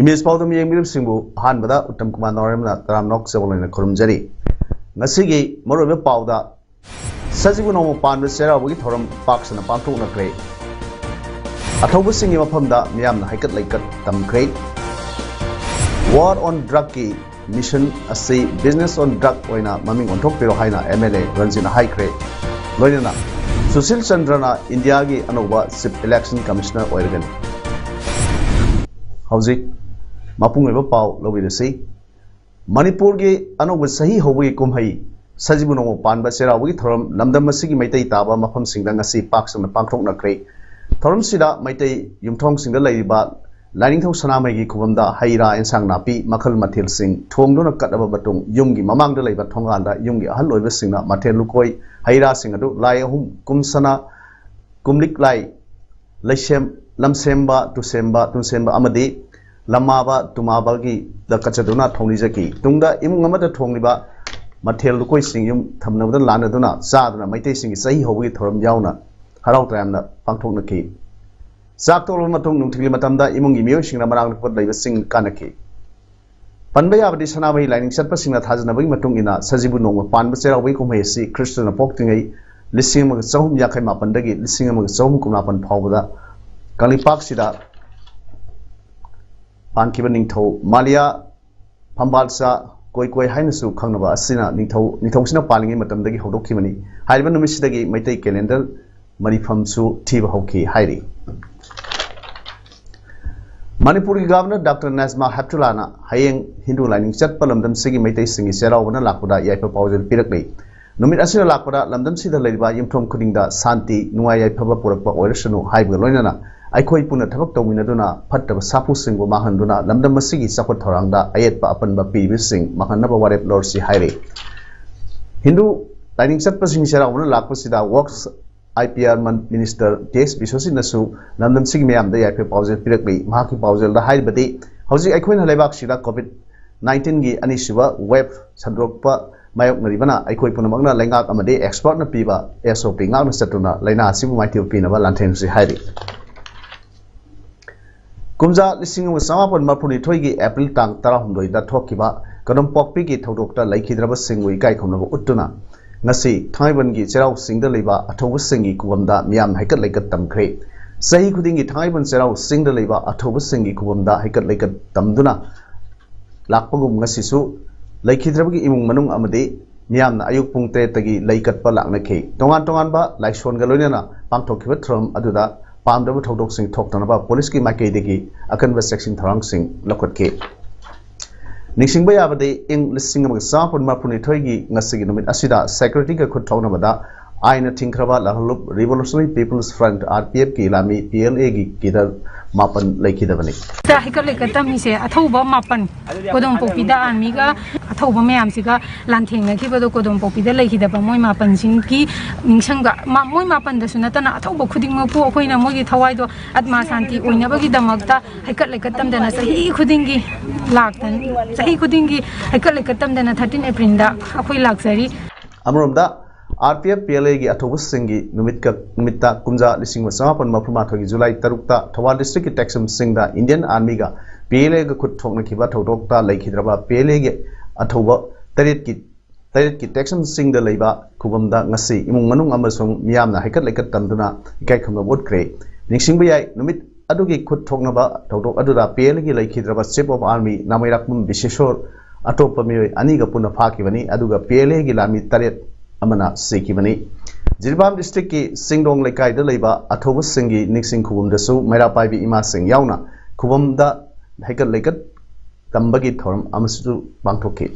Image पाउदम येंगिरब सिंगु हानबदा उत्तम कुमार नौरेमना तरामनोक सेवलैना खुरुमजरी ngasiगी मरोबे पाउदा सजिबु नोमो पानबे सेराबुगी थोरम पाक्सना पांथोकनख्रे अथौबु सिंगी मफमदा मियामना हाइकत लाइकत तमख्रे war on drug की मिशन असि बिजनेस ऑन ड्रग ओइना ममिंग ओंथोकपिरो हाइना एमएलए रंजिना हाइख्रे लोइना सुशील चंद्रना इंडिया की अनोबा चीफ इलेक्शन कमिश्नर ओइरगन हौजिक मापुंग पाव लौबीदसी मणिपुर की अनौब सही होबगी कुमहई सजिबु नोमो पानबा सेरावगी थोरम लमदम मसिगी मैतै ताबा मफम सिंगदा ngasi पाक्सना पांथोकनख्रे थोरम सिदा मैतै युमथोंग सिंगदा लैरिबा लाइनिंगथौ सनामैगी खुबमदा हैरा एंसांग नापी मखल मथेल सिंग थोंगदुना कटबा बतुंग युमगी ममांगदा लैबा थोंगांदा युमगी अहल ओइबा सिंगना मथेल लुकोय हैरा सिंग अदु लाई अहुम कुमसना कुमलिक लाई लैसेम लमसेम्बा तुसेम्बा अमदी लमाबा तुमाबागी द कचदुना थोंलिजकी तुंगदा इमुंग अमदा थोंलिबा मथेल लुकोय सिंग युम थमनबदा लानदुना चादुना मैतै सिंगी सही होबगी थोरम यावना हराव तरामना पांथोकनखि चाक तोलब मतुंग नुंथिंगलि मतमदा इमुंगी मियोइसिंगना मरांगपद लैबा सिंग कानखि पनबा याबदि सनाबई लाइनिंग चटपसिंगना थाजनबगी मतुंग इना सजिबु नोंग पानबा चेरावबई कुमहैसि ख्रिस्टना पोक्तिंगै लिसिंग मग चहुम याखै मापनदगी लिसिंग मग चहुम कुमनापन फावबदा कालिपाकसिदा पानखिबा निंगथौ मालिया फंबालसा कोई हाइनसु खंगनबा असिना निंगथौसिना पालिंगै मतमदगी हौदोखिबनी हाइबा नुमिसिदगी मैतै कैलेंडर मरिफमसु थीबा हौखि हाइरि मणिपुर की governor doctor Najma हेप्तुलाना हयेंग Hindu lining चटपा लमदम सिगी Meitei सिंगी सेरावबना लाकपदा याइफा पावजल पिरकलै नुमित असिना लाकपदा लमदम सिदा लैबा युमथोंग खुदिंगदा शांति नुंगाय याइफाबा पुरकपा ओइरसनु हाइबा लोइनाना अखोई पुना थबक तौमिनदुना फट्टबा साफु सिंगबु माहनदुना लमदम मसिगी चखोट थौरांगदा अयेतपा अपनबा पीबि सिंग माहनबा वारेप लॉर्डसी हाइरे हिंदू लाइनिंग चटपा सिंग सेरावबना लाकपसिदा वर्क्स IPR मिनिस्टर टेक्स बिसोसिनसु लमदम सिगी मयामदा याइफे पावजल पिरकलै माकी पावजलदा हाइबदि हौजिक अखोइना लेबाकसिदा कोविड-19 की अनिसुबा वेब संदोकपा मायोकनरिबना अखोइ पुनमकना लैंगाक अमदि एक्सपर्टना पीबा SOP ngakna चतुना लैना असिबु माइथिउ पिनबा लांथेंसि हाइरि कुमजा लिसिंग समापन मरफुनिथोई की एप्रिल तांग 16 दा थोकिबा कदमपोक्पी की थौदोकता लैखिद्रबा सिंगु इकाई खमनबा उट्टुना ngasi thaiban cherau singda leiba athoba singi kubamda miyam haikat laikat tamkhre sahi khudingi thaiban cherau singda leiba athoba singi kubamda haikat laikat tamduna lakpagum ngasi su laikhidrabagi imung manung amade miyamna ayuk pung 3 tagi laikat pa laknakhe tongan ba laishon ga loinana pangthokhiba throm aduda pamdaba thodok sing thoktanaba police ki makai degi akanba section tharang sing lakotke निशिंगबा याबदे इंग लिसिंग अमग सापुन मापुनिथोइगी ngasiगी नुमित असिदा secretary का खुद थौनबदा आइना थिंख्रबा लहलुप revolutionary peoples front RPF की लामी PLA की किदर मापन लैखिदबनी ताहिकल लेकतमिसे अथौबा मापन कोदोम पोपीदा आर्मीगा अथौबा मयामसिगा लांथेंगखिबदो कोदोम पोपीदा लैखिदबा मोय मापन सिंगी निंगसंगा मोय मापन दसु नतना अथौबा खुदिंगमपु अखोइना मोगी थवाइदो आत्मा शांति ओइनबगी दमकता हाइकल लेकतमदना सही खुदिंगी लाक्तन सही खुदिंगी हाइकल लेकतमदना 13 एप्रिल दा अखोइ लाक्सरी अमरोमदा RPF PLA की अथौबा सिंगी नुमित्ता कुमजा लिसिंग समापन मफुमाथोगी जुलाई 3 ता थवाल डिस्ट्रिक्ट की टेक्सम सिंगदा इंडियन आर्मी का PLA का खुद थोकनखिबा थौदोकता लैखिद्रबा PLA की अथौबा तरेत की टेक्सम सिंगदा लैबा खुबमदा ngasi इमुंग मनुंग अमसुंग मियामना हाइकत लेकत तमदुना इकाई खमना वोटख्रे निंगसिंगबा याय नुमित अदुगी खुद थोकनबा थौदोक अदुदा PLA की लैखिद्रबा चीफ ऑफ आर्मी नामैराकमुम बिशेश्वर अटोपा मियोय अनिगा पुना फाकिबनी अदुगा PLA की लामी तरेत अमना सेकिबनी जिरबाम डिस्ट्रिक्ट की सिंगडोंग लेकाइदा लैबा अथौबा सिंगी निक्सिंग खुबमदसु मैरापाइबी इमा सिंग यावना खुबमदा हाइकत लेकत तंबगी थोरम अमसु बांथोखि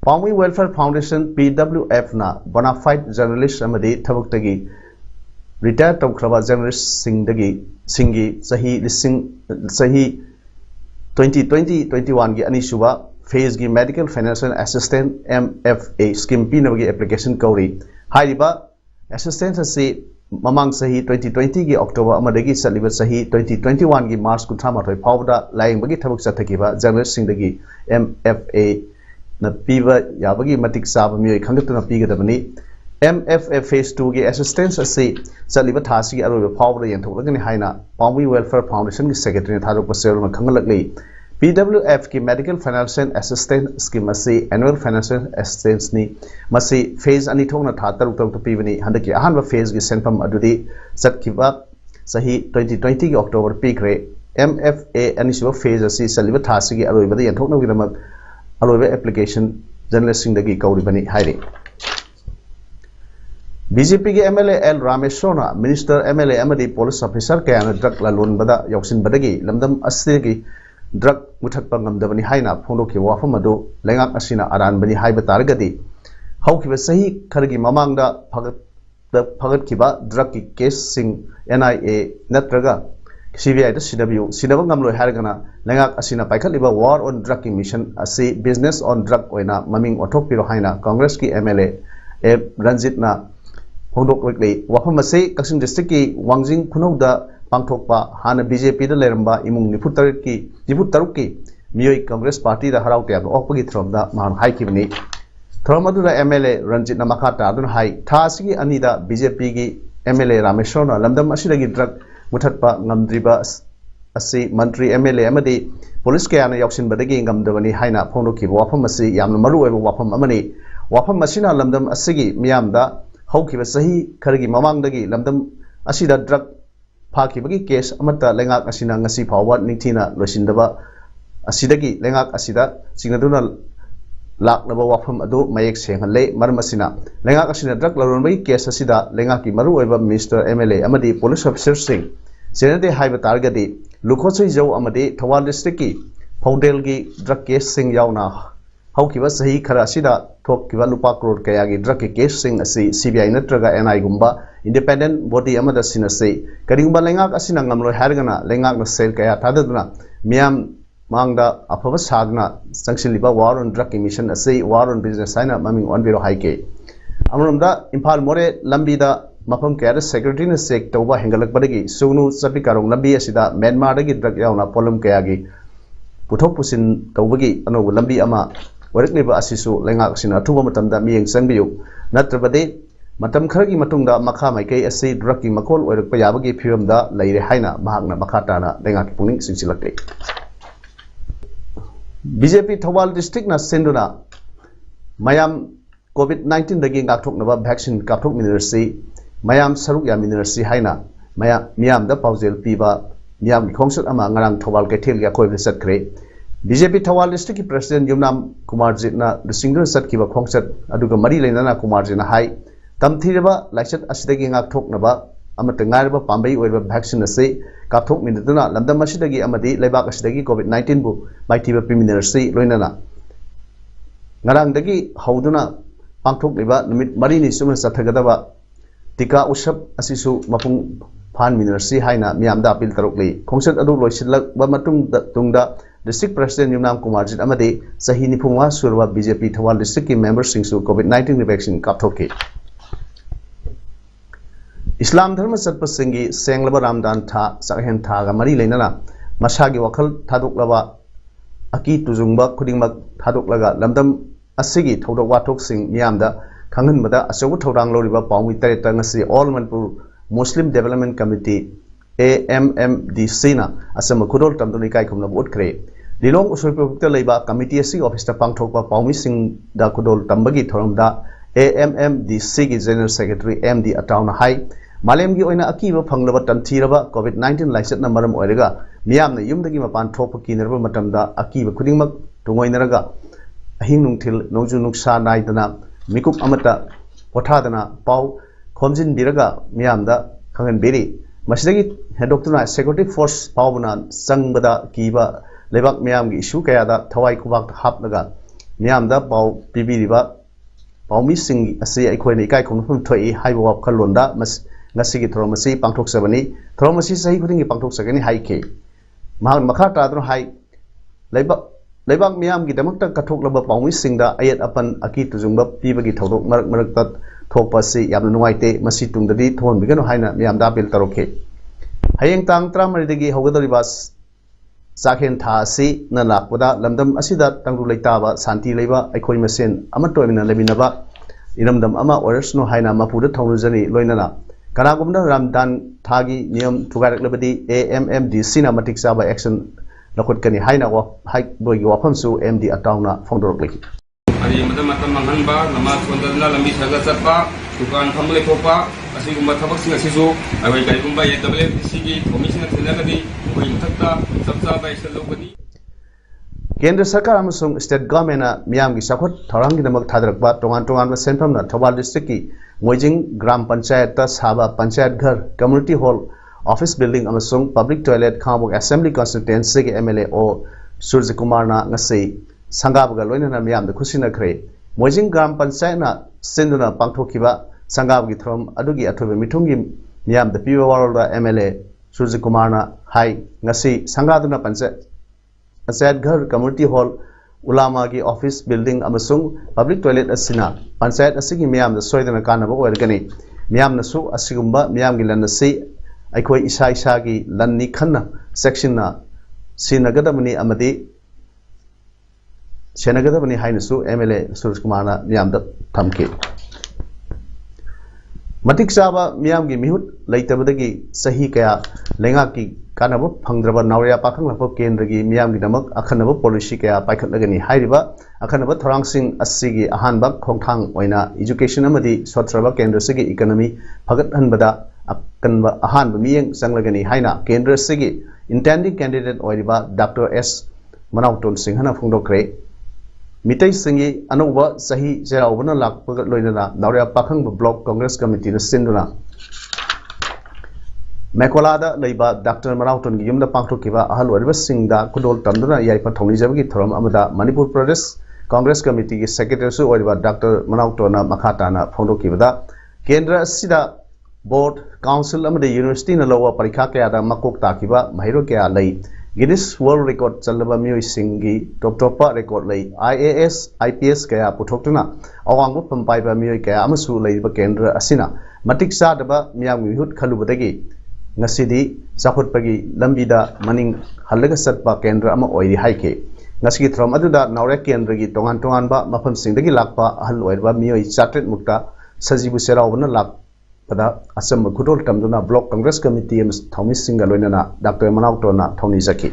पाउमी वेलफेयर फाउंडेशन PWF ना बोनाफाइड जर्नलिस्ट अमदी थबक्तगी रिटायर तौख्रबा जर्नलिस्टसिंगी सही 2020-21 की अनीसुबा फेज की medical financial assistant MFA scheme पीनबगी एप्लीकेशन कौरी हाइरिबा असिस्टेंट असी ममांग सही 2020 की अक्टोबर अमदगी चलिबा सही 2021 की मार्च 38 फावदा लायंबगी थबक चथकिबा जर्नलिस्टसिंगी MFA न पीबा याबगी मतिक चाब मियोय खंगतुना पीगदबनी MFA Phase 2 की असिस्टेंस असी चलिबा थासी अरोब फावदा यंथोलगनी हाइना पाउमी वेलफेयर फाउंडेशन की सेक्रेटरी थारोप सेरोन खंगलकली PWF की मेडिकल फाइनेंशियल असिस्टेंट स्कीम असी एनुअल फाइनेंशियल असिस्टेंस नि मसी फेज अनि थोंगना था तरुक तरुक पीबनी हंदकी अहानबा फेज की सेंफम अदुदी चटकिबा सही 2020 की अक्टोबर पीखरे MFA अनिसुबा फेज असी चलिबा थासी की अरोबदा यंथोकनगीदमक अरोबा एप्लीकेशन जर्नलिस्टसिंगदगी कौरिबनी हाइरे BJP की MLA L Rameshwarna minister MLA अमदी पुलिस ऑफिसर कयाना ड्रग लालोनबदा यौसिनबदगी लमदम अस्तिगी ड्रग मुथत्पा ngамदबनी हाइना फोंदोखि वाफम अदु लेंगाक असिना अरानबनी हाइबा तारगदी हौखिबा सही खरगी ममांगदा फगतखिबा ड्रग की केस सिंग NIA नत्रगा CBI दा सिदब ngамलोय हारगना लेंगाक असिना पाइखलिबा वार ऑन ड्रग की मिशन असि बिजनेस ऑन ड्रग ओइना ममिंग ओथोकपिरो हाइना कांग्रेस की MLA A रंजित ना होंदोकलि वाफम असे कक्सिंग डिस्ट्रिक्ट की वांगजिंग खुनौदा पांथोकपा हाना BJP दा लेरंबा इमुंग निफुतरुक की मियोय कांग्रेस पार्टी दा हराव त्याब ओपगी थ्रमदा मान हाइकिबनी थ्रमदुदा MLA रंजित नमखा तादुन हाई थासी अनिदा BJP की MLA रामेश्वरना लमदम असिदगी ड्रग मुथत्पा ngамद्रिबा असी मंत्री MLA अमदी पुलिस कयाना यौसिनबदगी ngамदबनी हाइना फोंदोखिबा वाफम असी यामना मरुओइबा वाफम अमनी वाफम असिना लमदम असिगी मियामदा हौखिबा सही खरगी ममांगदगी लमदम असिदा ड्रग फाखिबगी केस अमता लेंगाक असिना ngasi फावबा निंथिना लोसिनदबा असिदगी लेंगाक असिदा सिंगदुना लाकनबा वाफम अदु मयेक सेंगले मरम असिना लेंगाक असिना ड्रग लरोनबगी केस असिदा लेंगाकी मरुओइबा मिनिस्टर MLA अमदी पुलिस ऑफिसर सिंग सेनेदे हाइबा तारगदी लुखोसै जौ अमदी थवाल डिस्ट्रिक्ट की फौडेल की ड्रग केस सिंग यावना हौखिबा सही खरा असिदा थोककिबा लुपा करोड़ कयागी ड्रग के केस सिंग असि CBI नत्रगा NI गुम्बा इंडिपेंडेंट बॉडी अमदा सिनसे करिंगबा लेंगाक असिना ngамलोय हारगना लेंगाक न सेल कया थाददना मियाम मांगदा अफबा सागना संगसिलिबा वार ऑन ड्रग की मिशन असि वार ऑन बिजनेस हाइना ममिंग ऑन बिरो हाइके अमरमदा इम्फाल मोरे लंबीदा मफम कयादा सेक्रेटरी ने चेक तौबा हेंगलकबदगी सुगनु चपी कारोंग लंबी असिदा म्यांमारदगी ड्रग यावना पोलम कयागी पुथोक पुसिन तौबगी अनोब लंबी अमा वरकलिबा असिसु लेंगाक सिना अथुबा मतमदा मियेंग चंगबियु नत्रबदे मतम खरगी मतुंगदा मखा माइकै असि ड्रग की मकोल ओइरकपा याबगी फिरमदा लैरे हाइना महागना मखाताना लेंगाक पुनिंग सिंसिलकले BJP थौबाल डिस्ट्रिक्ट ना सेंदुना मयाम COVID-19 दगी गाथोकनबा वैक्सीन काथोक मिनरसी मयाम सरुक या मिनरसी हाइना मियाम दा पाउजेल पीबा मियाम खोंसत अमा ngarang थौबाल कैथेल या खोइब सटखरे BJP थवाल डिस्ट्रिक्ट की प्रेसिडेंट युमनाम कुमारजीना लिसिंगर सटकिबा खोंसत अदुगा मरी लेना कुमारजीना high तमथीरबा लाइसत असिदगी ngakthoknaba amata ngairba pambai oiba vaccine ase kapthok minaduna lamdam asidagi amadi leibak asidagi COVID-19 bu maitiba piminarsi loinana ngarang dagi hauduna pangthok liba numit mari ni sumna sathagadaba tika usap asisu mapung phan minarsi haina miyamda apil tarukli khongsat adu loisilak ba matung tungda District President Yumnam Kumarjit amadi sahi nipungwa surwa BJP thawal district ki members singsu COVID-19 vaccine kapthoki Islam dharma satpa singi senglaba ramdan tha sakhen tha ga mari leinana masagi wakhal thadoklaba aki tujungba khudingmak thadoklaga lamdam asigi thodok wathok sing miyamda khanghanbada achobu thodang loriba paumi tareta ngasi all manpur Muslim Development Committee AMMDC na asam khudol tamdoni kai khumna bot khre Dilong usulpukta leiba committee asig office ta pangthokpa paumi sing da khudol tambagi thoramda AMMDC ki general secretary MD Atauna hai malem gi oina akiba phanglaba tanthiraba COVID-19 laisat na maram oiraga miyamna yumdagi mapan thokpa kinarba matamda akiba khudingmak tungoinaraga ahing nungthil nongju nuksa naidana mikup amata pothadana pau khomjin biraga miyamda khangan beri masidagi hedoktuna security force paubuna sangbada kiba lebak miyam gi issue kaya da thawai kubak hapnaga miyam da pau pibiriba paumi sing ase aikoi nei kai khum thum thoi haibo wap khalonda mas ngasi thorom asi pangthok sabani thorom asi sahi khuding gi pangthok sagani hai ke mahang makha ta dro hai leibak miyam gi damak ta kathok laba pawmi singda ayat apan aki tujungba pibagi thodok marak tat thokpa si yamna nuaite masi tungdadi thon bigano haina miyam da bil taroke hayeng tang 13 dagi hogadari bas sakhen tha si na lakpada lamdam asida tangru leitaba santi leiba aikhoi masen amatoimina leminaba iramdam ama oresno haina mapuda thonujani loinana kanagumna ramdan thagi niyam thugarak labadi AMMDC na matik saba action lakhut kani haina wa hai boy wafam su MD atawna fongdorok leki ari matam manghanba namaz wandala lambi saga satpa dukan famle thopa asigumba thabak sing asisu ai kai gumba AWFC gi commission thenagadi koi thakta sabsa bai salogani Kendra Sarkar amasung state government na miyam gi sakhot thorang gi namak thadrakba tongan senfam na Thobal district ki Moijing Gram Panchayat ta Saba Panchayat Ghar Community Hall Office Building amasung Public Toilet Khamuk Assembly Constituency ki MLA o Surji Kumar na ngasei Sangabga loina na miyam da khusina khre Moijing Gram Panchayat na sinduna pangthokiba Sangab gi throm adugi athobe mithungi miyam da piwa warolda MLA Surji Kumar na hai ngasi sangaduna Panchayat Ghar Community Hall Ulama ki Office Building amasung Public Toilet asina Panchayat asigi miyam da soidana kanaba oirgani miyam na su asigumba miyam gi lan si aikhoi isa gi lan ni khanna section na sinagadamani amadi senagadamani hainasu MLA Suraj Kumar na miyam da thamke matik saba miyam gi mihut leitabadagi sahi kaya lenga ki kanabo phangdraba nawriya pakhang lapo kendra gi miyam gi damak akhanabo policy kaya paikhat lagani hairiba akhanabo thorangsing asigi ahanba khongthang oina education amadi sotraba kendra sigi economy phagat hanbada akanba ahanba miyeng sanglagani haina kendra sigi intending candidate oiriba Dr. S Manauton Singhana phongdokre mitai singi anoba sahi jeraubana lakpaga loinana nawriya pakhang block congress committee na sinduna Mekolada leiba Dr. Manauton gi yumda pangthokiba ahal wariba singda kudol tamduna yaipa thongni jabagi thoram amada Manipur Pradesh Congress Committee gi secretary su wariba Dr. Manauton na makhata na phongdokibada kendra sida board council amada university na lawa parikha kaya da makok takiba mahiro kaya lei Guinness World Record chalaba miyoi singi top record lei IAS IPS kaya puthokna awangbu pampaiba miyoi kaya amasu leiba kendra asina matik sa daba miyam mihut khalubadagi ngasidi sakhotpagi lambida maning halaga satpa kendra ama oiri haike ngasigi throm aduda nawre kendra gi tongan ba mafam singdagi lakpa ahal oirba miyoi chatret mukta sajibu serawna lak pada asam khudol tamduna block congress committee thomi singa loinana Dr. Manauto na thoni zaki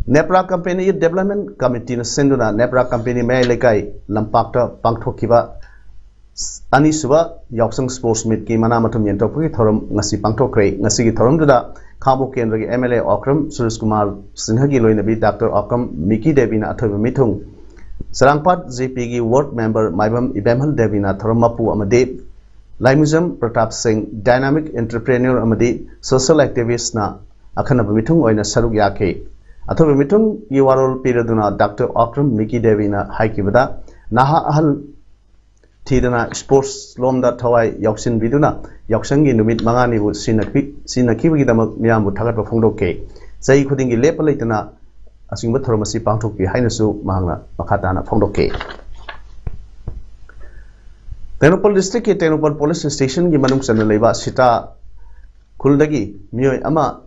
Nepra company development committee na senduna Nepra company mai lekai lampakta pangthokiba ani suba yaksang sports meet ki mana mathum yentokki thoram ngasi pangthokre ngasi gi thoram da Khamuk kendra gi MLA Okram Suraj Kumar Sinha gi loinabi Dr. Okram Miki Devina athoba mithung Sarangpat JP gi ward member Maibam Ibemhal Devina thoram mapu amade Laimuzam Pratap Singh dynamic entrepreneur amadi social activist na akhanaba mithung oina saruk yake athoba mithung gi warol piraduna Dr. Okram Miki Devina haikibada naha ahal thidana sports lomda thawai yauksin biduna yauksangi numit mangani bu sinakhi gi damak miyam bu thagat ba phongdoke sai khudingi lepa leitana asingba thormasi pangthokpi hainasu mahangna makhata na phongdoke Tenopal district ke Tenopal police station gi manung sana leiba sita kuldagi miyoi ama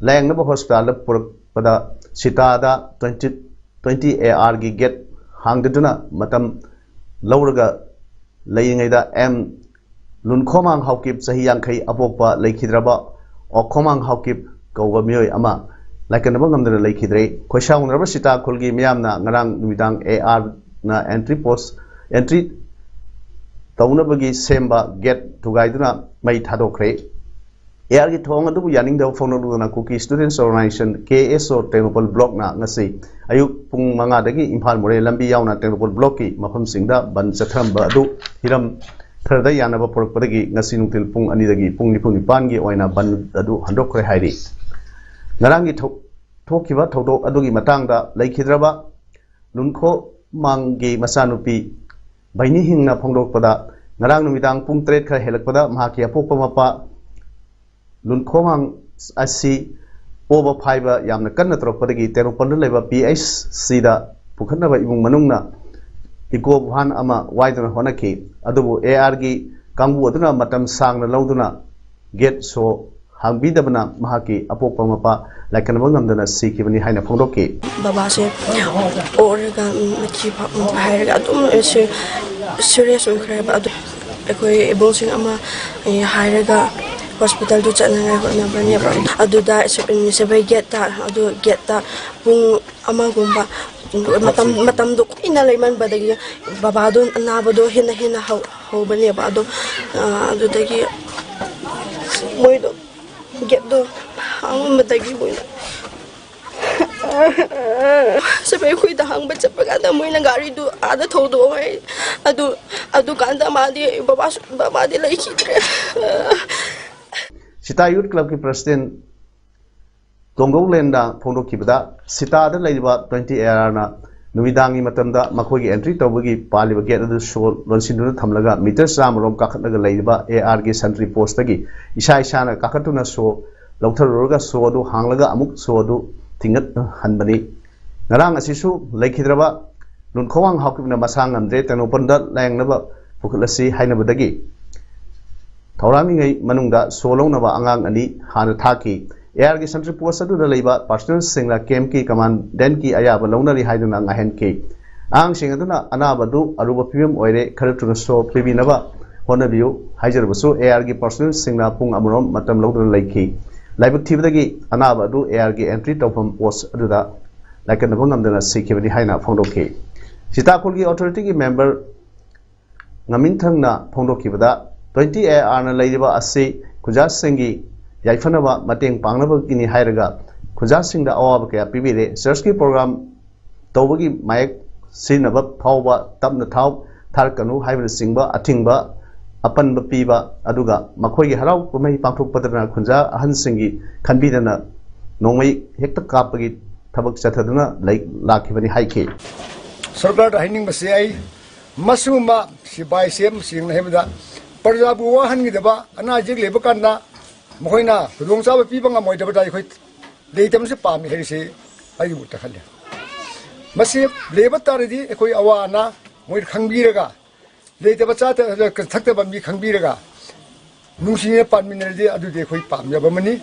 layangnaba hospital da purak pada sita da 20 AR gi get hangduna matam lawraga layingai da M lunkhomang haukip sahi yangkhai apokpa leikidraba okhomang haukip kawba miyoi ama laikanaba ngamdana leikidre khoishaungraba sita khulgi miyamna ngarang numidang AR na entry Taunabagi semba get tugaiduna mai thadokre AR gi thong adu yaning da phonoduna Cookie Students Organization KSO Tenopal block na ngasi ayuk pung manga dagi Imphal More lambi yauna Tenopal block ki mafam singda ban chathamba adu hiram thirda yanaba porokpadagi ngasi nungtil pung ani dagi pung nipan gi oina ban adu handokre hairi ngarangi thokiba thodok adugi matangda laikhidraba lunkho mangi masanupi Baini hingna phongdok pada ngarang numidang pung tret kha helak pada mahaki apokpa mapa lun khomang asi oba phaiba yamna kanna troppadagi Tengnoupal da leba PHC da pukhanna ba ibung manungna iko bhan ama waidana honaki adubu AR gi kangbu aduna matam sangna lauduna gate so hangbidabana mahaki apokpa mapa laikanaba ngamdana sikibani haina phongdoki baba se orga machi hairaga adum serious oikhra adu ekoi ebosing ama hairaga hospital du chana na bani aduda se bai get ta pung ama gumba matam do ina leiman badagi baba do anaba do hina ho bani ba do adudagi moi do get do ang badagi moi sabi ko idahang ba sa pagkata mo yung gari do ada todo ay adu kanta madi baba di lai kitre Sita Youth Club ki President Tonggo Lenda Phondo Kibada Sita da laiba 20 AR na numidangi matamda makoi gi entry tawgi paliba gate adu show lonsindu thamlaga meter samrom kakhatnaga laiba AR gi sentry post tagi isa na kakatuna show lauthar show adu hanglaga amuk show adu tingat hanbani ngarang asisu laikhidraba nun khowang hakibna masang amdre Tengnoupal da langnaba pukhlasi hainabadagi thorami ngai manungda solongnaba angang ani hana thaki AR gi sentry post adu da leiba personal singla camp ki commandant ki ayaba launari haiduna ngahen ki ang sing aduna anabadu aruba pm oire kharatuna so pibinaba honabiu haijarbasu AR gi personal singla pung amurom matam lauduna laiki laibak thibadagi anaba adu AR gi entry tawfam post aduda laikanaba ngamdana sikibani haina phongdoki Sitapur gi authority gi member ngamin thangna phongdokibada 20 AR na laiba ase Khunja Singhi yaifanaba mateng pangnaba kini hairaga Khunja Singda awaba kaya pibire search ki program tawbagi mayak sinaba phawba tapna thaw tharkanu haibna singba athingba apanba piba aduga makhoi gi harau kumai pangthokpadana Khunja ahan Singhi khanbidana nongmai hekta kapagi thabak chathaduna lakhibani haike Sarkar da hining basi ai masuma sibai sem sing na hemda parjabu wahan gi deba ana jig leba kanna moina rong sa pi banga moi deba dai khoi leitam se pami heri se ai bu ta khalle masi leba taridi khoi awana moi khangbiraga leitaba cha ta thakta bambi khangbiraga nungsi ne pan minerdi adu de khoi pam ya bamani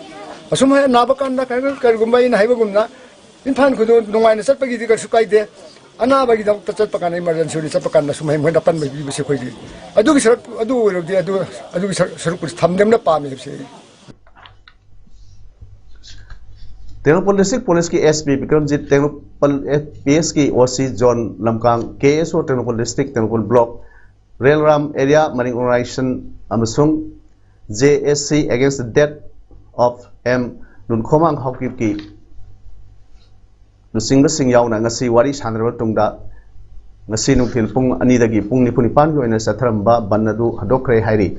asuma na ba kanna kar gumba ina haiba gumna infan khudu nungai na sat pagi di kar sukai de ana bagi dam tachat pakan emergency ni chapakan na sumai mo dapan mai bi se khoi di adu gi sarak adu ro di adu gi sarak pur thamdem na pami se Tengnoupal District Police ki SP Bikramjit Tengnoupal PS ki OC John Lamkang KSO Tengnoupal District Tengnoupal Block Railram Area Maring Organization amasung JSC against the death of M Nunkhomang Hawkip ki Lusingba Singyawna ngasi wari sanarba tungda ngasi nungthil pung ani dagi pung nipunipan gi oina satharamba banadu hadokre hairi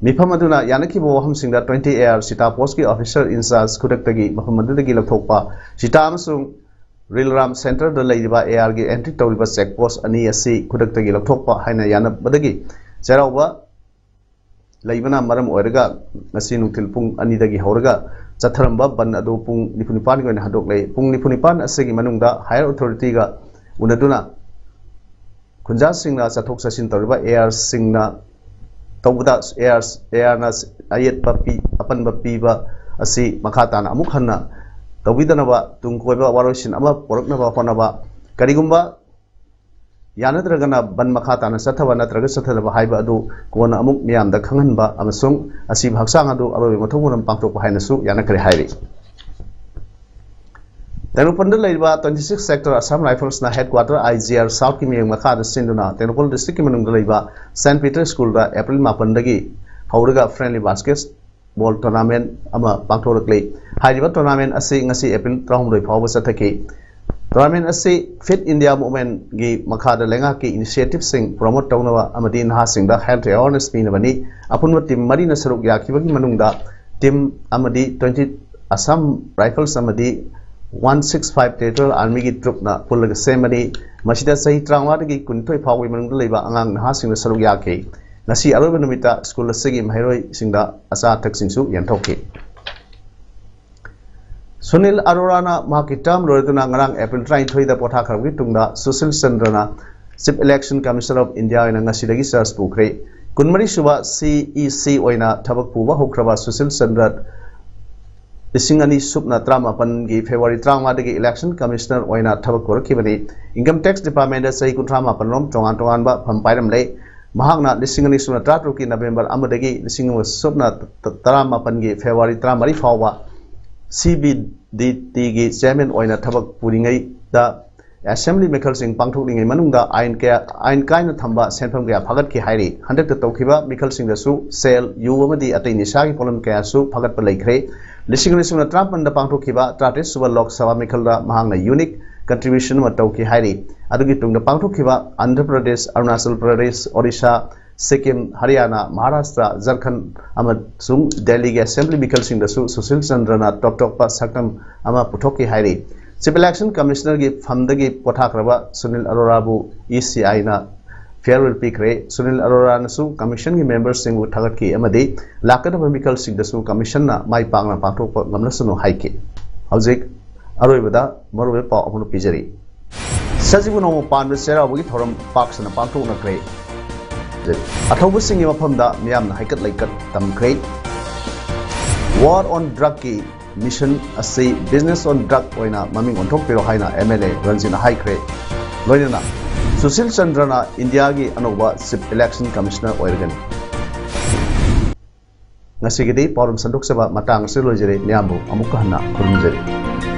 mifam aduna yanakibo wahamsingda 20 AR Sita Post ki officer in charge khudaktagi mafam adudagi lathokpa Sita amasung Railram Center da leiba AR gi entry tawriba check post ani asi khudaktagi lathokpa haina yanabadagi cherauba leibana maram oiraga ngasi nungthil pung ani dagi horaga Chatharamba ban adu pung nipunipan gi oina hadok lei pung nipunipan asegi manungda higher authority ga unaduna Khunja Singna chathok chasin tawriba AR Singna tawbuda AR na ayet papi apan papi ba asi makhatana amuk hanna tawbidanaba tungkoiba waroisin ama poraknaba honaba karigumba yanadragana ban makhatana chathaba natraga chathaba haiba adu kona amuk miyamda khanghanba amasung asi bhaksang adu aroi mathongunam pangthokpa hainasu yanakare hairi Tengnoupal laiba 26 sector Assam Rifles na headquarter IGR South ki miyang makha da sinduna Tengnoupal district ki manung laiba St Peter School da April 8 dagi hauraga friendly basketball tournament ama pangthoraklei haiba tournament ase ngasi April 3 phawba chathaki tournament ase Fit India movement gi makha da lenga ki initiative sing promote tawnawa amadi naha sing da health awareness pinabani apunwa team mari na saruk yakibagi manungda team amadi 20 Assam Rifles amadi 165 Territorial Army ki troop na pulaga semani masida sahi trangwa gi kunthoi phawai manung leiba angang naha sing saruk yake ngasi aroba numita school asegi mahairoi singda asa thak singsu yanthokki Sunil अरोराना माकी term लोरदुना ngarang April 23 da potha khargi tungda Sushil Chandrana Chief Election Commissioner of India ina ngasidagi search pukre kunmari suba CEC oina thabak puba hokraba Sushil Chandra Lisingani subna tramapan gi February 30 dagi Election Commissioner oina thabak korakibani Income Tax Department da sai kuntramapan rom tongan ba phampairam lei mahakna lisingani subna tratruki November amadagi lisingu subna tramapan gi February 30 fawwa CBDT gi chairman oina thabak puringai da assembly mekhal sing pangthok lingai manungda ain kaina thamba senpham ga phagat ki hairi 100 ta tawkhiba mekhal sing da su sel yu amadi atai nisa gi polon kaya su phagat pa laikre lisingani sumna trapan da pangthokhiba 30 suba lok sabha mekhal da mahangna unique contribution ma tawki hairi adugi tungda pangthokhiba Andhra Pradesh Arunachal Pradesh Odisha Sikkim, Haryana, Maharashtra, Jharkhand, Amasung, Delhi Assembly Mikal Singh Dasu, Sushil Chandrana, Tok Pa Saktam, Ama Putoki Hairi. Chief Election Commissioner gi Famdagi Pothakraba, Sunil Arora bu ECI na farewell pikre, Sunil Arora nasu Commission gi members sing Thagat ki Amadi, Lakadaba Mikal Singh Dasu Commission na Mai Pangna Pangtok Gamnasuno Haiki. Hauzik, Aroibada, Maruwe Pa Amunu Pijari. Sajibuno Pan Sera Wiki Thoram Parks and Pangtok na Kray. अथौब सिंह मफमदा मियामना हाइकत लाइकत तमख्रे war on drug ki mission asai business on drug oina maming onthok piro haina MLA Ranjina haikre loinana Sushil Chandrana India gi anoba chief election commissioner oirgani ngasigidi parum sanduk saba matang se lojere niambu amukka hanna khurumjeri